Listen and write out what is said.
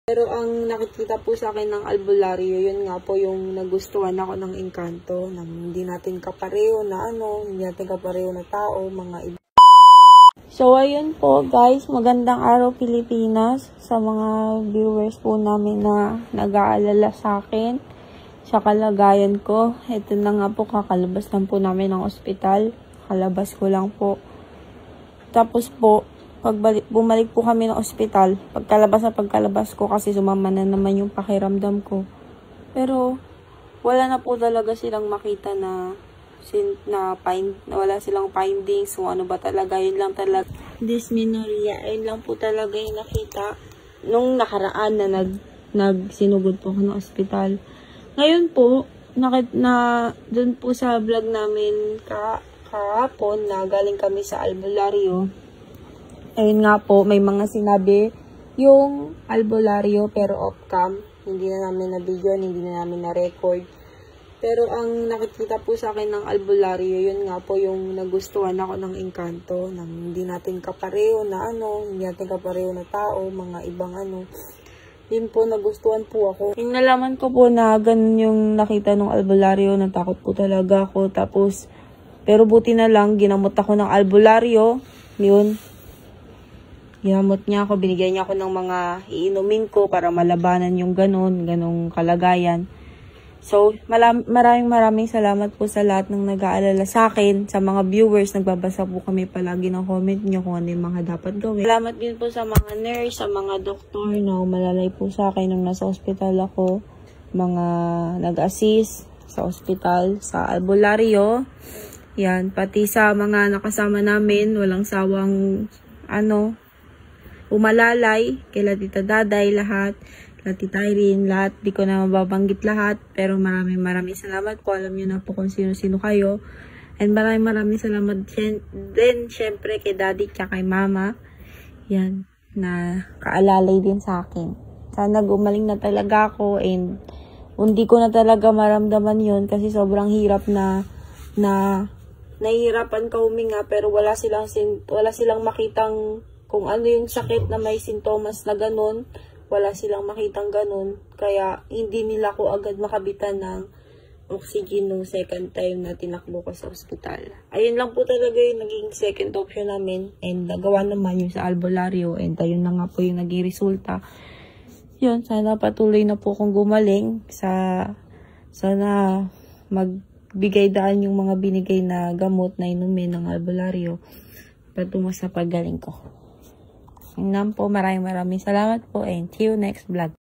Pero ang nakikita po sa akin ng albularyo, yun nga po yung nagustuhan ako ng engkanto, na hindi natin kapareho na hindi natin kapareho na tao, mga iba. So, ayun po guys, magandang araw Pilipinas sa mga viewers po namin na nag-aalala sa akin, sa kalagayan ko. Ito na nga po, kakalabas lang po namin ng ospital, kalabas ko lang po. Tapos po, bumalik po kami ng ospital, pagkalabas ko kasi sumama na naman yung pakiramdam ko. Pero wala na po talaga silang makita na wala silang findings kung ano ba talaga. Yun lang talaga, dysmenorrhea. Yun lang po talaga yung nakita nung nakaraan na nagsinugod po ako ng ospital. Ngayon po, dun po sa vlog namin kahapon na galing kami sa albularyo, ayun nga po, may mga sinabi yung albularyo pero off-cam. Hindi na namin na-video, hindi na namin na-record. Pero ang nakikita po sa akin ng albularyo, yun nga po yung nagustuhan ako ng engkanto, na hindi natin kapareho na hindi natin kapareho na tao, mga ibang Yun po, nagustuhan po ako. Yung nalaman ko po na ganun yung nakita ng albularyo, natakot po talaga ako. Tapos, pero buti na lang, ginamot ako ng albularyo. Yun. Ginamot niya ako, binigyan niya ako ng mga iinumin ko para malabanan yung ganong kalagayan. So, maraming salamat po sa lahat ng nag-aalala sa akin, sa mga viewers. Nagbabasa po kami palagi ng comment niyo kung ano yung mga dapat gawin. Salamat din po sa mga nurse, sa mga doktor na malalay po sa akin nung nasa ospital ako. Mga nag-assist sa ospital, sa albularyo. Yan, pati sa mga nakasama namin, walang sawang umalalay, kila Tita Daday, lahat, kila Tita Irene, lahat, di ko na mababanggit lahat, pero maraming salamat po. Alam niyo na po kung sino-sino kayo. And maraming salamat din, syempre, kay Daddy at kay Mama, yan, na kaalalay din sa akin. Sana gumaling na talaga ako, and hindi ko na talaga maramdaman yun, kasi sobrang hirap na nahihirapan ka huminga, pero wala silang makitang kung ano yung sakit na may sintomas na ganun. Wala silang makitang ganun. Kaya hindi nila ko agad makabitan ng oxygen nung second time na tinakbo ko sa ospital. Ayun lang po talaga yung naging second option namin. And nagawa naman yung sa albularyo. And ayun na nga po yung naging resulta. Yun, sana patuloy na po akong gumaling. Sana magbigay daan yung mga binigay na gamot na inumin ng albularyo patungo sa paggaling ko. Yun po, maraming salamat po, and see you next vlog.